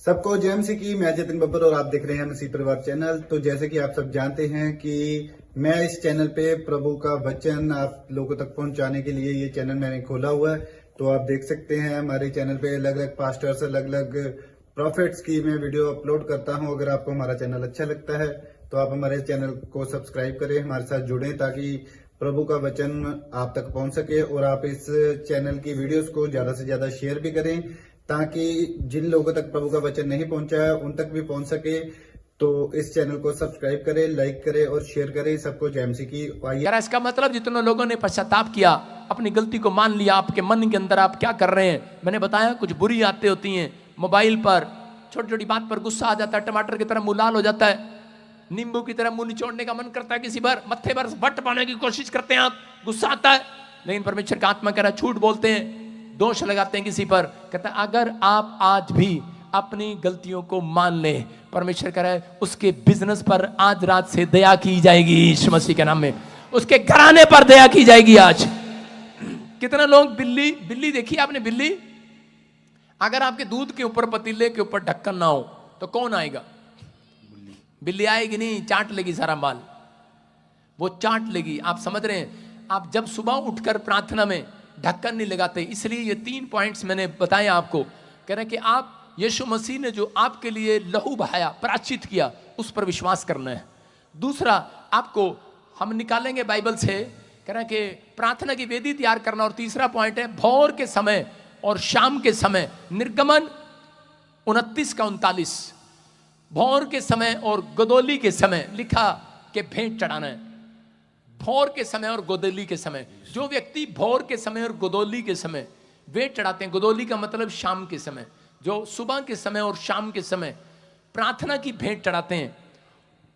सबको जेएमसी की मैं जतिन बब्बर और आप देख रहे हैं मसीह परिवार चैनल। तो जैसे कि आप सब जानते हैं कि मैं इस चैनल पे प्रभु का वचन आप लोगों तक पहुंचाने के लिए ये चैनल मैंने खोला हुआ है। तो आप देख सकते हैं हमारे चैनल पे अलग अलग पास्टर्स, अलग अलग प्रॉफिट्स की मैं वीडियो अपलोड करता हूं। अगर आपको हमारा चैनल अच्छा लगता है तो आप हमारे चैनल को सब्सक्राइब करें, हमारे साथ जुड़ें ताकि प्रभु का वचन आप तक पहुंच सके। और आप इस चैनल की वीडियोस को ज्यादा से ज्यादा शेयर भी करें ताकि जिन लोगों तक प्रभु का वचन नहीं पहुंचा है उन तक भी पहुंच सके। तो इस चैनल को सब्सक्राइब करें, लाइक करें और शेयर करें। सबको जेएमसी की यार इसका मतलब जितने लोगों ने पश्चाताप किया, अपनी गलती को मान लिया, आपके मन के अंदर आप क्या कर रहे हैं। मैंने बताया कुछ बुरी आदतें होती हैं। मोबाइल पर छोटी छोटी बात पर गुस्सा आ जाता है, टमाटर की तरह मुंह लाल हो जाता है, नींबू की तरह मुंह निचोड़ने का मन करता है, किसी पर मत्थे पर बट पाने की कोशिश करते हैं आप, गुस्सा आता है। लेकिन परमेश्वर का आत्मा कह रहा है, झूठ बोलते हैं, दोष लगाते हैं किसी पर। कहता है अगर आप आज भी अपनी गलतियों को मान ले, परमेश्वर कह रहा है उसके बिजनेस पर आज रात से दया की जाएगी यीशु मसीह के नाम में। उसके घराने पर दया की जाएगी आज। कितने लोग बिल्ली देखी आपने? बिल्ली, अगर आपके दूध के ऊपर, पतीले के ऊपर ढक्कन ना हो तो कौन आएगा? बिल्ली आएगी नहीं, चाट लेगी सारा माल, वो चाट लेगी। आप समझ रहे हैं? आप जब सुबह उठकर प्रार्थना में ढक्कन नहीं लगाते, इसलिए ये 3 पॉइंट्स मैंने बताए आपको। कह रहे हैं कि आप यीशु मसीह ने जो आपके लिए लहू बहाया, प्रायश्चित किया, उस पर विश्वास करना है। दूसरा, आपको हम निकालेंगे बाइबल से, कह रहे हैं कि प्रार्थना की वेदी तैयार करना। और तीसरा पॉइंट है भोर के समय और शाम के समय, निर्गमन 29 का 39, भोर के समय और गोदोली के समय लिखा कि भेंट चढ़ाना है। भोर के समय और गोदोली के समय, जो व्यक्ति भोर के समय और गोदोली के समय भेंट चढ़ाते हैं, गोदोली का मतलब शाम के समय, जो सुबह के समय और शाम के समय प्रार्थना की भेंट चढ़ाते हैं,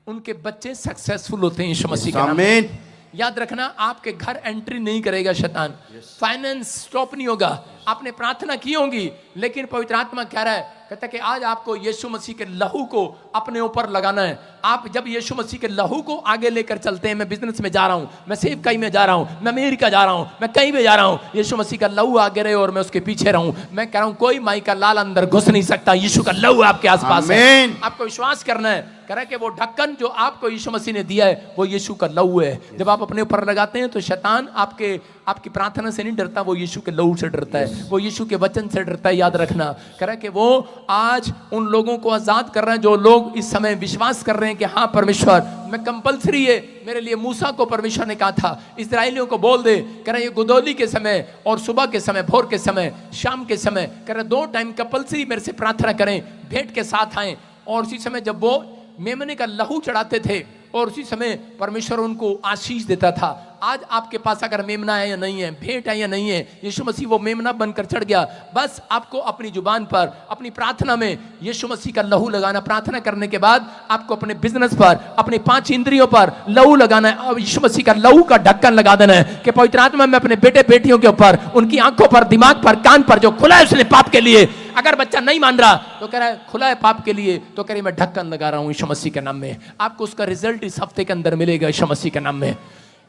उनके बच्चे सक्सेसफुल होते हैं यीशु मसीह के नाम में। याद रखना, आपके घर एंट्री नहीं करेगा शैतान, फाइनेंस स्टॉप नहीं होगा। आपने प्रार्थना की होगी, लेकिन पवित्र आत्मा कह रहा है, कहता है कि आज आपको यीशु मसीह के लहू को अपने ऊपर लगाना है। आप जब यीशु मसीह के लहू को आगे लेकर चलते हैं, मैं बिजनेस में जा रहा हूं, मैं सेवकाई में जा रहा हूं, मैं अमेरिका जा रहा हूं, मैं कहीं भी जा रहा हूं, यीशु मसीह का लहू आगे रहे और मैं उसके पीछे रहूं। मैं कह रहा हूं कोई माई का लाल अंदर घुस नहीं सकता, यीशु का लहू आपके आसपास है। आपको विश्वास करना है। कह रहा है कि वो ढक्कन जो आपको यीशु मसीह ने दिया है वो यीशु का लहू है। जब आप अपने ऊपर लगाते हैं तो शैतान आपकी प्रार्थना से नहीं डरता, वो यीशु के लहू से डरता है, वो यीशु के वचन से डरता है। याद रखना, कह रहा है कि वो आज उन लोगों को आजाद कर रहा है जो लोग इस समय विश्वास कर रहे हैं कि हाँ परमेश्वर, मैं कंपलसरी है मेरे लिए। मूसा को परमेश्वर ने कहा था इस्राएलियों को बोल दे, कह रहा है ये गोदोली के समय और सुबह के समय, भोर के समय, शाम के समय, कह रहा है 2 टाइम कंपलसरी मेरे से प्रार्थना करें, भेंट के साथ आए। और उसी समय जब वो मेमने का लहू चढ़ाते थे और उसी समय परमेश्वर उनको आशीष देता था। आज आपके पास अगर मेमना है या नहीं है, भेंट है या नहीं है, यीशु मसीह वो मेमना बनकर चढ़ गया। बस आपको अपनी जुबान पर, अपनी प्रार्थना में यीशु मसीह का लहू लगाना। प्रार्थना करने के बाद आपको अपने बिजनेस पर, अपने 5 इंद्रियों पर लहू लगाना है और यीशु मसीह का लहू का ढक्कन लगा देना है कि पवित्र आत्मा में अपने बेटे बेटियों के ऊपर, उनकी आंखों पर, दिमाग पर, कान पर जो खुला है उसने पाप के लिए। अगर बच्चा नहीं मान रहा तो कह रहा है खुला है पाप के लिए, तो कह रही मैं ढक्कन लगा रहा हूं यीशु मसीह के नाम में। आपको उसका रिजल्ट इस हफ्ते के अंदर मिलेगा यीशु मसीह के नाम में।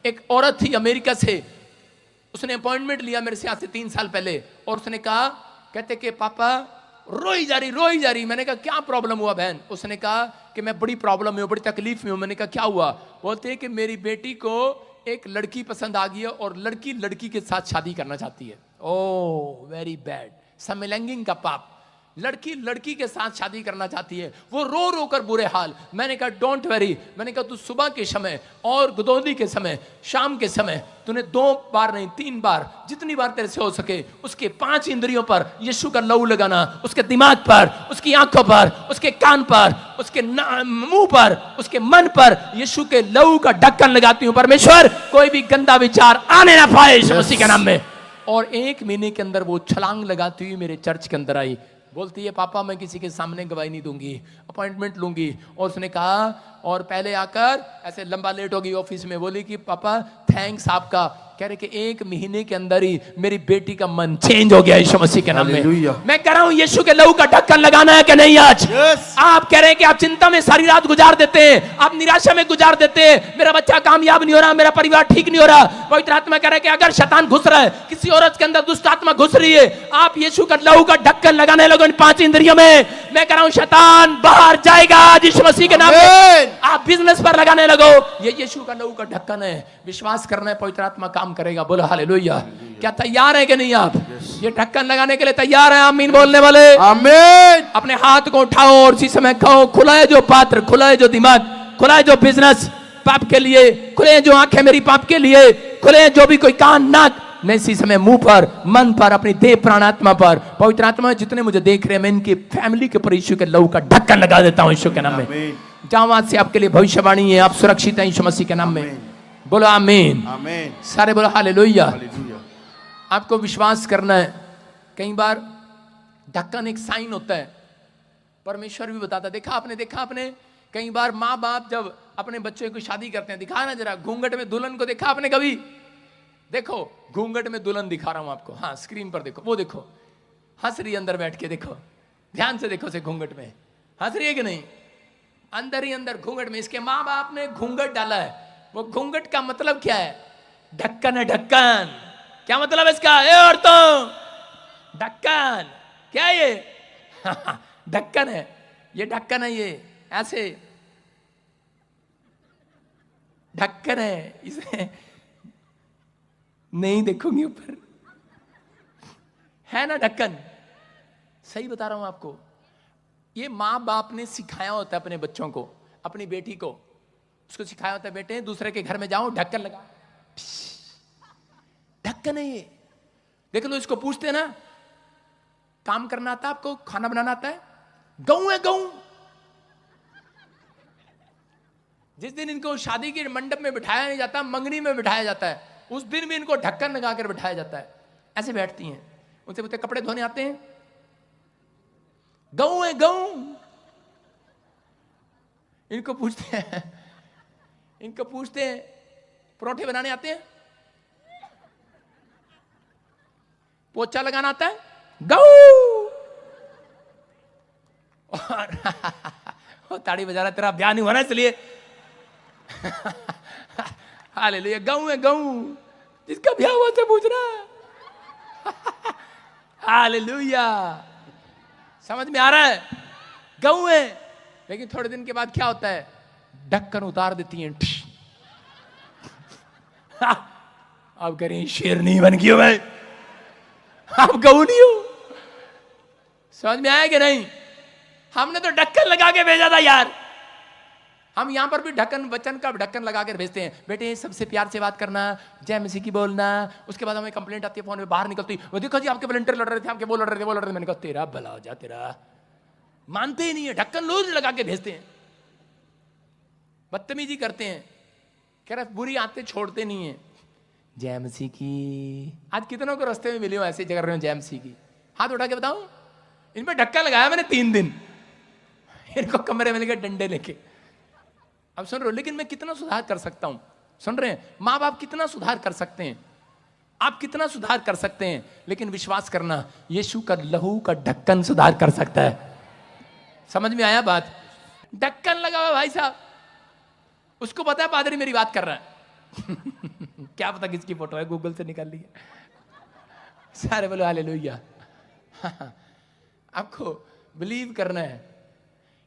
एक औरत थी अमेरिका से, उसने अपॉइंटमेंट लिया मेरे से आज से 3 साल पहले, और उसने कहा, कहते कि पापा रोई जा रही। मैंने कहा क्या प्रॉब्लम हुआ बहन? उसने कहा कि मैं बड़ी प्रॉब्लम में हूं, बड़ी तकलीफ में हूं। मैंने कहा क्या हुआ? बोलते हैं कि मेरी बेटी को एक लड़की पसंद आ गई है और लड़की लड़की के साथ शादी करना चाहती है। ओह वेरी बैड, समलैंगिक का पाप। लड़की लड़की के साथ शादी करना चाहती है, वो रो रो कर बुरे हाल। मैंने कहा डोंट वरी, मैंने कहा तू सुबह के समय और गोदोली के समय, शाम के समय, तूने 2 बार नहीं 3 बार, जितनी बार तेरे से हो सके, उसके 5 इंद्रियों पर यीशु का लहू लगाना। उसके दिमाग पर, उसकी आंखों पर, उसके कान पर, उसके मुंह पर, उसके मन पर यीशु के लहू का ढक्कन लगाती हूं। परमेश्वर कोई भी गंदा विचार आने ना पाए यीशु मसीह के नाम में। और 1 महीने के अंदर वो छलांग लगाती हुई मेरे चर्च के अंदर आई। बोलती है पापा मैं किसी के सामने गवाही नहीं दूंगी, अपॉइंटमेंट लूंगी। और उसने कहा और पहले आकर ऐसे लंबा लेट हो गई ऑफिस में, बोली कि पापा थैंक्स आपका। कह रहे कि 1 महीने के अंदर ही मेरी बेटी का मन चेंज हो गया यीशु मसीह के नाम में। मैं कह रहा हूं यीशु के लहू का ढक्कन लगाना है कि नहीं आज? आप कह रहे हैं कि आप चिंता में सारी रात गुजार देते हैं, आप निराशा में गुजार देते हैं, मेरा बच्चा कामयाब नहीं हो रहा, मेरा परिवार ठीक नहीं हो रहा। पवित्र आत्मा कह रहा है कि अगर शैतान घुस रहा है, किसी औरत के अंदर दुष्ट आत्मा घुस रही है, आप यीशु का लहू का ढक्कन लगाने लगो इन 5 इंद्रियों में। मैं कह रहा हूं शैतान बाहर जाएगा यीशु मसीह के नाम में। आप बिजनेस पर लगाने लगो, ये यीशु का लहू का ढक्कन है। विश्वास करना है, पवित्र आत्मा काम करेगा। बोलो हालेलुया। क्या तैयार है कि नहीं आप ये ढक्कन लगाने के लिए तैयार है? आमीन बोलने वाले आमीन। अपने हाथ को उठाओ और इसी समय कहो, खुला है जो पात्र, खुला है जो दिमाग, खुला है जो बिजनेस पाप के लिए, खुले हैं जो आंखें मेरी पाप के लिए, खुले हैं जो भी कोई कान नाक। मैं इसी समय मुंह पर, मन पर, अपनी देह प्राणात्मा पर, पवित्र आत्मा जितने मुझे देख रहे हैं, मैं इनकी फैमिली के ऊपर यीशु के लहू का ढक्कन लगा देता हूं यीशु के नाम में। जहां वहां से आपके लिए भविष्यवाणी है, आप सुरक्षित हैं यीशु मसीह के नाम में। बोलो आमीन आमीन। सारे बोलो हालेलुया। आपको विश्वास करना है। कई बार ढक्कन एक साइन होता है, परमेश्वर भी बताता। देखा आपने कई बार माँ बाप जब अपने बच्चे को शादी करते हैं, दिखा ना जरा घूंघट में दुल्हन को, देखा आपने कभी? देखो घूंघट में दुल्हन दिखा रहा हूं आपको, हाँ स्क्रीन पर देखो, वो देखो हंस रही अंदर बैठ के, देखो ध्यान से देखो, से घूंघट में हंस रही है कि नहीं? अंदर ही अंदर घूंघट में इसके माँ बाप ने घूंघट डाला है। वो घूंघट का मतलब क्या है? ढक्कन है, ढक्कन। क्या मतलब है इसका? ए औरतों, ढक्कन क्या है ये? ढक्कन है, ये ढक्कन है, ये ऐसे ढक्कन है, इसे नहीं देखूंगी ऊपर, है ना ढक्कन? सही बता रहा हूं आपको। ये माँ बाप ने सिखाया होता है अपने बच्चों को, अपनी बेटी को, उसको सिखाया होता है, बेटे दूसरे के घर में जाओ ढक्कन लगा, ढक्कन है ये। देख लो, इसको पूछते हैं ना, काम करना आता है आपको, खाना बनाना आता है? गऊ है गऊ। जिस दिन इनको शादी के मंडप में बिठाया नहीं जाता, मंगनी में बिठाया जाता है, उस दिन भी इनको ढक्कन लगाकर बिठाया जाता है। ऐसे बैठती हैं, उनसे पूछते कपड़े धोने आते हैं? गऊ है गऊ। इनको पूछते हैं परोठे बनाने आते हैं? पोछा लगाना आता है? गऊ। और ताड़ी बजा रहा, तेरा ब्याह नहीं होना इसलिए। हालेलुया। गऊ है गऊ, जिसका ब्याह हुआ से पूछ रहा। हालेलुया। समझ में आ रहा है? गऊ है। लेकिन थोड़े दिन के बाद क्या होता है? ढक्कन उतार देती हैं। अब करें शेरनी बन गई हूं मैं, अब गऊ नहीं हूं। समझ में आया कि नहीं? हमने तो ढक्कन लगा के भेजा था यार। हम यहां पर भी ढक्कन, वचन का ढक्कन लगा कर भेजते हैं। बेटे सबसे प्यार से बात करना, जय मसीह की बोलना। उसके बाद हमें कंप्लेंट आती है फोन में, बाहर निकलती, वो देखो जी आपके वॉलंटियर लड़ रहे थे, आपके वो लड़ रहे थे। मैंने कहा तेरा भला हो जा, तेरा मानते ही नहीं है। ढक्कन रोज लगा के भेजते हैं, बदतमीजी करते हैं। कह रहा बुरी आदतें छोड़ते नहीं है। जय मसीह की। आज कितनों को रास्ते में मिले हो ऐसे कर रहे हो जय मसीह की? हाथ उठा के बताओ। इन पे ढक्कन लगाया मैंने 3 दिन, इनको कमरे में लेके डंडे लेके। अब सुन रहे हो, लेकिन मैं कितना सुधार कर सकता हूं? सुन रहे हैं? माँ बाप कितना सुधार कर सकते हैं, आप कितना सुधार कर सकते हैं। लेकिन विश्वास करना, यीशु का लहू का ढक्कन सुधार कर सकता है। समझ में आया बात? ढक्कन लगा हुआ भाई साहब, उसको पता है पादरी मेरी बात कर रहा है। क्या पता किसकी फोटो है, गूगल से निकाल ली है। सारे बोलो हालेलुया। आपको बिलीव करना है।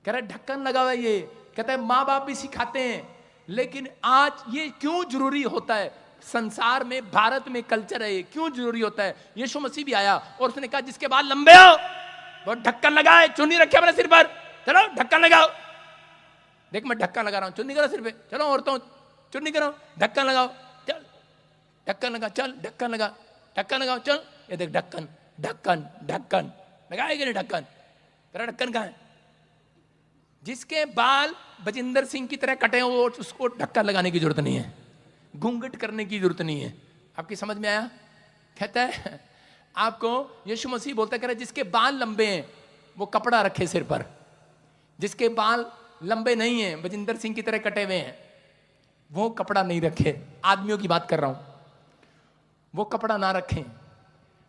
कह रहा है ढक्कन लगा हुआ है ये। कहता है माँ बाप भी सिखाते हैं, लेकिन आज ये क्यों जरूरी होता है? संसार में, भारत में कल्चर है ये, क्यों जरूरी होता है? यीशु मसीह भी आया और उसने कहा जिसके बाल लंबे हो वो ढक्कन लगाए। चुन्नी रखे अपने सिर पर, चलो ढक्कन लगाओ। देख मैं ढक्कन लगा रहा हूं, चुन्नी करो सिर पे। चलो औरतों चुन्नी करो, ढक्कन लगाओ, चल ढक्कन लगा, चल ढक्कन लगा, ढक्कन लगाओ, चल। ये देख ढक्कन ढक्कन ढक्कन लगाएगा नहीं ढक्कन? तेरा ढक्कन कहाँ है? जिसके बाल बजिंदर सिंह की तरह कटे हो उसको ढक्कन लगाने की जरूरत नहीं है, घूंघट करने की जरूरत नहीं है। आपकी समझ में आया? कहता है आपको यीशु मसीह बोलता, कह रहा है जिसके बाल लंबे हैं वो कपड़ा रखे सिर पर, जिसके बाल लंबे नहीं हैं, बजिंदर सिंह की तरह कटे हुए हैं, वो कपड़ा नहीं रखे, आदमियों की बात कर रहा हूं, वो कपड़ा ना रखें।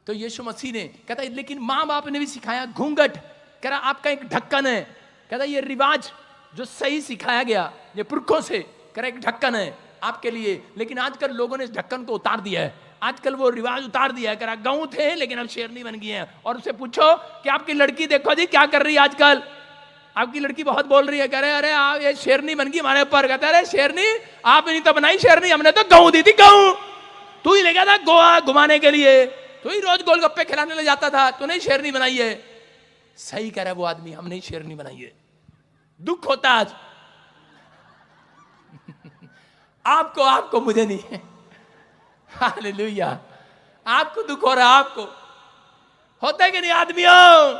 तो यीशु मसीह ने कहता है लेकिन माँ बाप ने भी सिखाया घूंघट, कह रहा आपका एक ढक्कन है, कहता ये रिवाज जो सही सिखाया गया ये पुरखों से, कह रहा एक ढक्कन है आपके लिए, लेकिन आजकल लोगों ने इस ढक्कन को उतार दिया है, आजकल वो रिवाज उतार दिया है, कह रहा गऊ थे लेकिन अब शेरनी बन गई है। और उससे पूछो कि आपकी लड़की देखो जी क्या कर रही है आजकल, आपकी लड़की बहुत बोल रही है, कह रहे अरे आप ये शेरनी बन गई हमारे ऊपर, कहते अरे शेरनी आप नहीं तो बनाई शेरनी, हमने तो गऊ दी थी, गऊ तू ही ले गया था गोवा घुमाने के लिए, तू ही रोज गोलगप्पे खिलाने ले जाता था, तू नहीं शेरनी बनाई है। सही कह रहा है वो आदमी, हमने ही शेरनी बनाई है। दुख होता आज आपको मुझे नहीं है। हालेलुया, आपको दुख हो रहा है, आपको होता है कि नहीं आदमियों।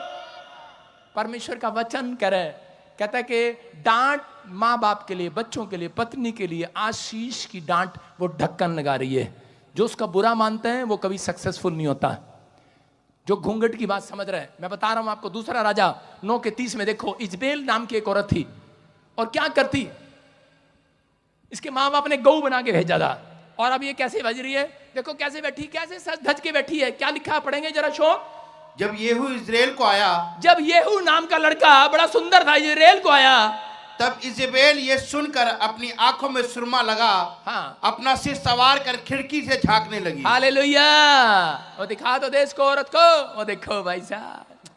परमेश्वर का वचन कहता है कि डांट माँ बाप के लिए, बच्चों के लिए, पत्नी के लिए आशीष की डांट वो ढक्कन लगा रही है। जो उसका बुरा मानते हैं वो कभी सक्सेसफुल नहीं होता। जो घूंघट की बात समझ रहे हैं, मैं बता रहा हूं आपको, दूसरा राजा 9:30 में देखो, इजबेल नाम की एक औरत थी और क्या करती, इसके माँ बाप ने गऊ बना के भेजा था, और अब ये कैसे बज रही है, देखो कैसे बैठी, कैसे सज धज के बैठी है। क्या लिखा पढ़ेंगे जरा शोक। जब येहू इज़राइल को आया, जब येहू नाम का लड़का बड़ा सुंदर था इज़राइल को आया, तब इजेबेल ये सुनकर अपनी आंखों में सुरमा लगा, हाँ, अपना सिर सवार कर खिड़की से झांकने लगी। हालेलुया। वो दिखा दो देश को, औरत को, वो देखो भाई साहब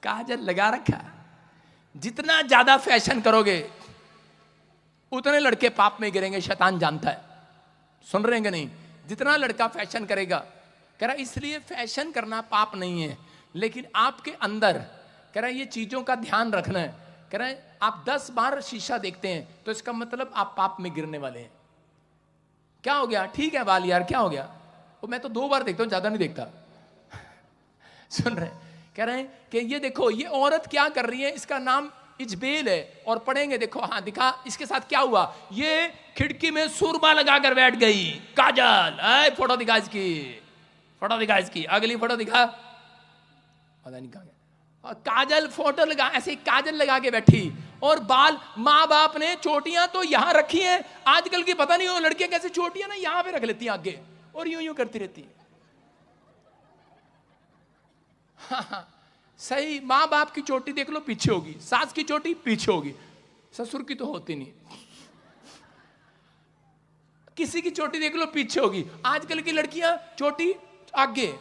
काजल लगा रखा। जितना ज्यादा फैशन करोगे उतने लड़के पाप में गिरेंगे, शैतान जानता है। सुन रहे हैं कि नहीं, जितना लड़का फैशन करेगा, कह रहा इसलिए फैशन करना पाप नहीं है, लेकिन आपके अंदर कह रहा ये चीजों का ध्यान रखना है। कह रहे आप 10 बार शीशा देखते हैं तो इसका मतलब आप पाप में गिरने वाले हैं। क्या हो गया, ठीक है बाल यार, क्या हो गया, वो मैं तो 2 बार देखता हूं, ज्यादा नहीं देखता। सुन रहे, कह रहे हैं कि ये देखो ये औरत क्या कर रही है, इसका नाम इजबेल है, और पढ़ेंगे देखो, हाँ दिखा इसके साथ क्या हुआ, ये खिड़की में सुरमा लगाकर बैठ गई, काजल। फोटो दिखा इसकी, फोटो दिखा इसकी, अगली फोटो दिखा, पता नहीं कहां गया, और काजल फोटो लगा, ऐसे काजल लगा के बैठी, और बाल, माँ बाप ने चोटियां तो यहां रखी हैं, आजकल की पता नहीं वो लड़कियां कैसे चोटियां ना यहां पे रख लेती हैं आगे, और यूं यूं करती रहती है। हाँ, सही, माँ बाप की चोटी देख लो पीछे होगी, सास की चोटी पीछे होगी, ससुर की तो होती नहीं, किसी की चोटी देख लो पीछे होगी। आजकल की लड़कियां चोटी आगे,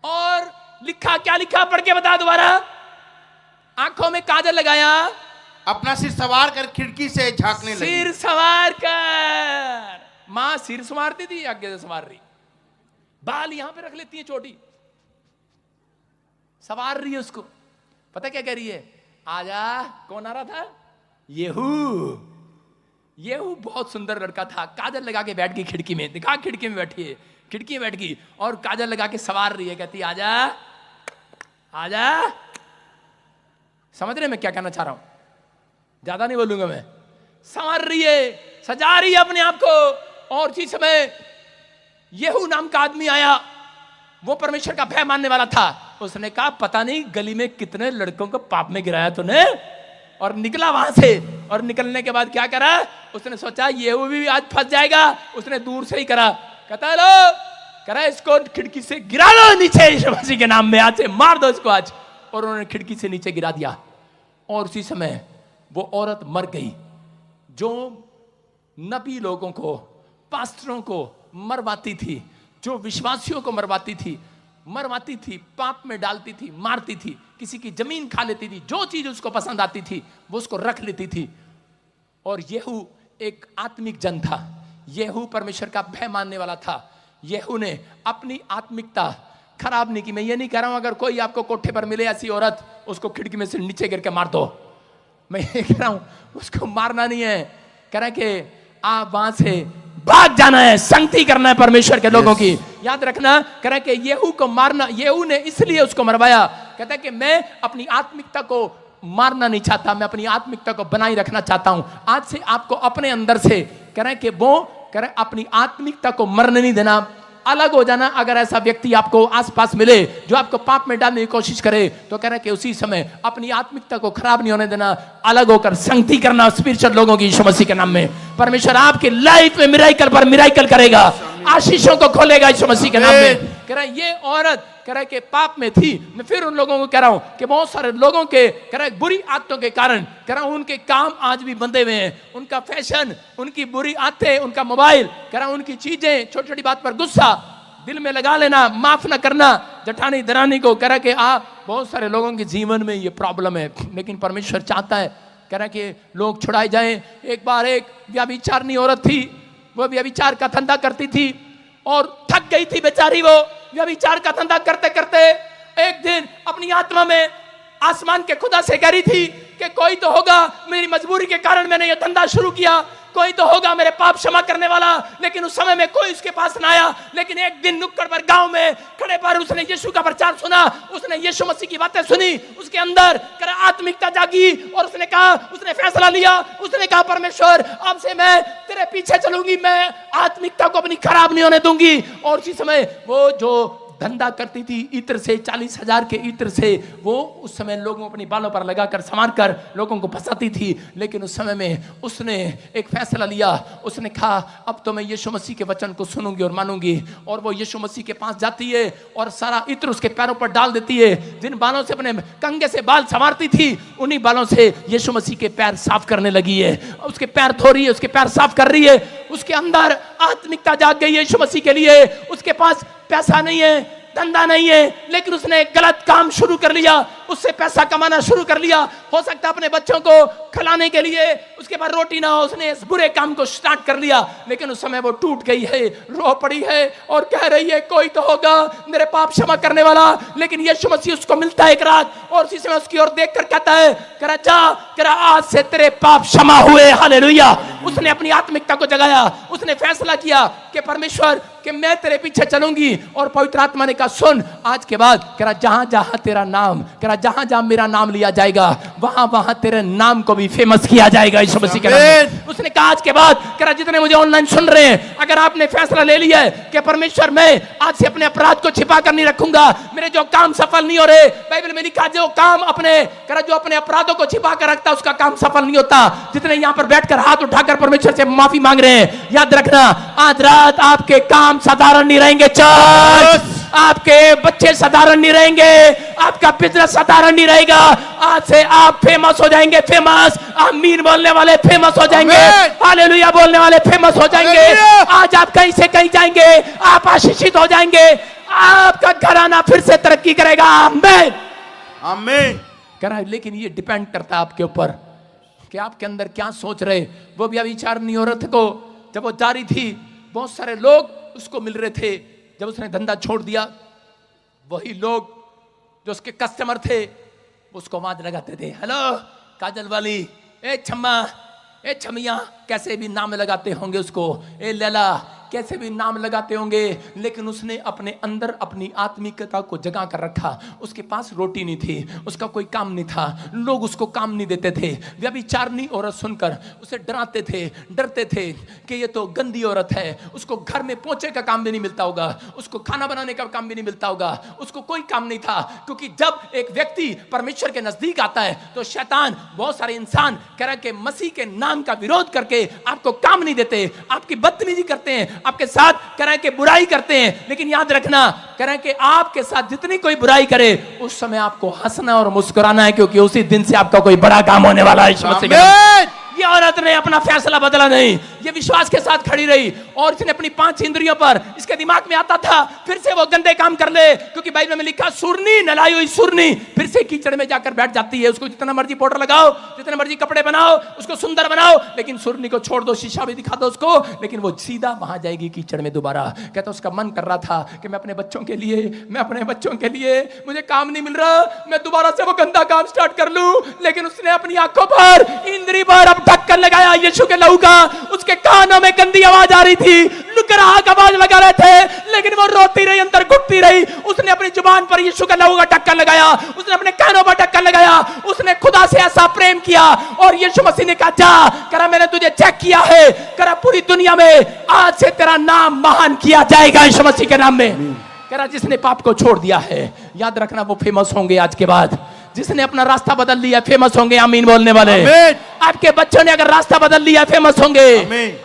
और लिखा क्या लिखा, पढ़ के बता दोबारा। आंखों में काजल लगाया, अपना सिर सवार कर खिड़की से झांकने लगी। सिर सवार कर, मां सिर संवारती थी, आगे से संवार रही, बाल यहां पे रख लेती है, चोटी सवार रही है उसको। पता क्या कह रही है, आजा। कौन आ रहा था, येहू। येहू बहुत सुंदर लड़का था, काजल लगा के बैठ गई खिड़की में, दिखा खिड़की में बैठी है, खिड़की में बैठ गई और काजल लगा के सवार रही है, कहती आजा आजा। समझ रहे मैं क्या कहना चाह रहा हूं, ज्यादा नहीं बोलूंगा मैं। संवार रही है, सजा रही है अपने आप को। और उसी समय येहू नाम का आदमी आया, वो परमेश्वर का भय मानने वाला था। उसने कहा पता नहीं गली में कितने लड़कों को पाप में गिराया तूने, और निकला वहां से। और निकलने के बाद क्या करा, उसने सोचा येहू भी आज फंस जाएगा, उसने दूर से ही करा, कहता लो करा इसको खिड़की से गिरा लो नीचे, यीशु मसीह के नाम में, आज से मार दो इसको आज। और उन्होंने खिड़की से नीचे गिरा दिया, और उसी समय वो औरत मर गई, जो नबी लोगों को, पास्टरों को मरवाती थी, जो विश्वासियों को मरवाती थी, पाप में डालती थी, मारती थी, किसी की जमीन खा लेती थी, जो चीज उसको पसंद आती थी वो उसको रख लेती थी। और येहू एक आत्मिक जन था, येहू परमेश्वर का भय मानने वाला था। येहू ने अपनी आत्मिकता खराब नहीं की। मैं ये नहीं कह रहा हूं अगर कोई आपको कोठे पर मिले ऐसी औरत, उसको खिड़की में से नीचे गिर के मार दो, मैं ये कह रहा हूं उसको मारना नहीं है, कह रहा है कि आप वहां से भाग जाना है, संगति करना है परमेश्वर के लोगों की। याद रखना, कह रहा है कि येहू को मारना, येहू ने इसलिए उसको मरवाया, कहता है कि मैं अपनी आत्मिकता को मारना नहीं चाहता, मैं अपनी आत्मिकता को बनाए रखना चाहता हूं। आज से आपको अपने अंदर से कह रहे हैं कि वो कह रहे अपनी आत्मिकता को मरने नहीं देना, अलग हो जाना। अगर ऐसा व्यक्ति आपको आसपास मिले जो आपको पाप में डालने की कोशिश करे, तो कह रहा है कि उसी समय अपनी आत्मिकता को खराब नहीं होने देना, अलग होकर संगति करना स्पिरिचुअल लोगों की यीशु मसीह के नाम में। परमेश्वर आपकी लाइफ में मिराइकल पर मिराइकल करेगा, आशीषों को खोलेगा यीशु मसीह के नाम में। कह रहा है ये औरत कह रहा है कि पाप में थी। मैं फिर उन लोगों को कह रहा हूं कि बहुत सारे लोगों के कह रहा है बुरी आदतों के कारण कह रहा हूं उनके काम आज भी बंधे हुए हैं, उनका फैशन, उनकी बुरी आदतें, उनका मोबाइल, कह रहा हूं उनकी चीजें, छोटी छोटी बात पर गुस्सा दिल में लगा लेना, माफ ना करना, जठानी दरानी को, कह रहा कि बहुत सारे लोगों के जीवन में ये प्रॉब्लम है। लेकिन परमेश्वर चाहता है कह रहा कि लोग छुड़ाए जाएं। एक बार एक व्यभिचारिणी औरत थी, वो व्यभिचार का धंधा करती थी और थक गई थी बेचारी। वो व्यभिचार का धंधा करते करते एक दिन अपनी आत्मा में आसमान के खुदा से कह रही थी कि कोई तो होगा, मेरी मजबूरी के कारण मैंने ये धंधा शुरू किया, कोई तो होगा मेरे पाप क्षमा करने वाला। लेकिन उस समय में कोई उसके पास ना आया। लेकिन एक दिन नुक्कड़ पर गांव में खड़े पर उसने यीशु का प्रचार सुना, उसने यीशु मसीह की बातें सुनी, उसके अंदर आत्मिकता जागी और उसने कहा, उसने फैसला लिया, उसने कहा परमेश्वर अब से मैं तेरे पीछे चलूंगी, मैं आत्मिकता को अपनी खराब नहीं होने दूंगी। और उसी समय वो जो धंधा करती थी इत्र से, 40,000 के इत्र से, वो उस समय लोगों अपनी बालों पर लगाकर संवार कर लोगों को फंसाती थी। लेकिन उस समय में उसने एक फैसला लिया, उसने कहा अब तो मैं यीशु मसीह के वचन को सुनूंगी और मानूंगी। और वो यीशु मसीह के पास जाती है और सारा इत्र उसके पैरों पर डाल देती है। जिन बालों से अपने कंघे से बाल संवारती थी, उन्हीं बालों से यीशु मसीह के पैर साफ करने लगी है। उसके पैर धो रही है, उसके पैर साफ कर रही है। उसके अंदर आत्मिकता जाग गई है यीशु मसीह के लिए। उसके पास पैसा नहीं है, धंधा नहीं है, लेकिन उसने गलत काम शुरू कर लिया, उससे पैसा कमाना शुरू कर लिया। हो सकता है अपने बच्चों को खिलाने के लिए उसके पास रोटी ना हो, उसने इस बुरे काम को स्टार्ट कर लिया। लेकिन उस समय वो टूट गई है, रो पड़ी है और कह रही है कोई तो होगा मेरे पाप क्षमा करने वाला। लेकिन यीशु मसीह उसको मिलता है एक रात और उसी समय उसकी ओर देखकर कहता है, कह रहा जा, कह रहा आज से तेरे पाप क्षमा हुए। हालेलुया। उसने अपनी आत्मिकता को जगाया, उसने फैसला किया कि परमेश्वर कि मैं तेरे पीछे चलूंगी। और पवित्र आत्मा ने कहा सुन, आज के बाद कह रहा जहां जहां तेरा नाम, कह रहा जहां जहां मेरा नाम लिया जाएगा वहां वहां तेरे नाम को भी फेमस किया जाएगा यीशु मसीह के नाम में। उसने कहा आज के बाद कह रहा जितने मुझे ऑनलाइन सुन रहे हैं, अगर आपने फैसला ले लिया है कि परमेश्वर मैं आज से अपने अपराध को छिपा कर नहीं रखूंगा, मेरे जो काम सफल नहीं हो रहे, बाइबल में लिखा जो काम अपने कह रहा जो अपने अपराधों को छिपा कर रखता उसका काम सफल नहीं होता। जितने यहां पर बैठकर हाथ उठाकर परमेश्वर से माफी मांग रहे हैं, याद रखना आज रात आपके काम साधारण नहीं रहेंगे, चर्च आपके बच्चे साधारण नहीं रहेंगे, आपका बिजनेस साधारण नहीं रहेगा। आज से आप फेमस हो जाएंगे, फेमस, आमीन बोलने वाले फेमस हो जाएंगे, हालेलुया बोलने वाले फेमस हो जाएंगे। आज आप कहीं से कहीं जाएंगे, आप आशीषित हो जाएंगे, आपका घराना फिर से तरक्की करेगा। आमीन आमीन। कह रहा है लेकिन ये डिपेंड करता है आपके ऊपर कि आपके अंदर क्या सोच रहे। वो भी व्यभिचारिणी औरत को जब वो जा रही थी, बहुत सारे लोग उसको मिल रहे थे। जब उसने धंधा छोड़ दिया, वही लोग जो उसके कस्टमर थे उसको आवाज लगाते थे, हेलो काजल वाली, ए छम्मा, ए छमिया, कैसे भी नाम लगाते होंगे उसको, ए लैला, कैसे भी नाम लगाते होंगे। लेकिन उसने अपने अंदर अपनी आत्मिकता को जगा कर रखा। उसके पास रोटी नहीं थी, उसका कोई काम नहीं था, लोग उसको काम नहीं देते थे। व्यभिचारिणी औरत सुनकर उसे डराते थे, डरते थे कि ये तो गंदी औरत है, उसको घर में पोछे का काम भी नहीं मिलता होगा, उसको खाना बनाने का काम भी नहीं मिलता होगा, उसको कोई काम नहीं था। क्योंकि जब एक व्यक्ति परमेश्वर के नजदीक आता है तो शैतान, बहुत सारे इंसान कह रहा है कि मसीह के नाम का विरोध करके आपको काम नहीं देते, आपकी बदतमीजी करते हैं, आपके साथ कह रहे हैं कि बुराई करते हैं। लेकिन याद रखना, कह रहे हैं कि आपके साथ जितनी कोई बुराई करे उस समय आपको हंसना और मुस्कुराना है, क्योंकि उसी दिन से आपका कोई बड़ा काम होने वाला है। ये औरत ने अपना फैसला बदला नहीं, ये विश्वास के साथ खड़ी रही और इसने अपनी 5 इंद्रियों पर, इसके दिमाग में आता था फिर से वो गंदे काम कर ले, क्योंकि बाइबल में लिखा सुरनी, नलाई हुई सुरनी फिर से कीचड़ में जाकर बैठ जाती है। उसको जितना मर्जी पाउडर लगाओ, जितने मर्जी कपड़े बनाओ, उसको सुंदर बनाओ, लेकिन सुरनी को छोड़ दो, शीशा भी दिखा दो उसको, लेकिन वो सीधा वहां जाएगी कीचड़ में दोबारा। कहता उसका मन कर रहा था कि मैं अपने बच्चों के लिए मुझे काम नहीं मिल रहा, मैं दोबारा से वो गंदा काम स्टार्ट कर लूं। लेकिन उसने अपनी आंखों पर, इंद्री पर अब ढक्कन लगाया यीशु के लहू का। उसके कानों में गंदी आवाज आ रही थी, ग्राहक आवाज लगा रहे थे, लेकिन वो रोती रही, अंदर घुटती रही। उसने अपनी जुबान पर यीशु का लहू का ढक्कन लगाया, उसने अपने कानों पर ढक्कन लगाया, उसने खुदा से ऐसा प्रेम किया। और यीशु मसीह ने कहा, जा करा, मैंने तुझे चेक किया है, करा पूरी दुनिया में आज से तेरा नाम महान किया जाएगा यीशु मसीह के नाम में। करा जिसने पाप को छोड़ दिया है, याद रखना वो फेमस होंगे आज के बाद। जिसने अपना रास्ता बदल लिया फेमस होंगे। आमीन बोलने वाले। आमीन। आपके बच्चों ने अगर रास्ता बदल लिया फेमस होंगे। आमीन।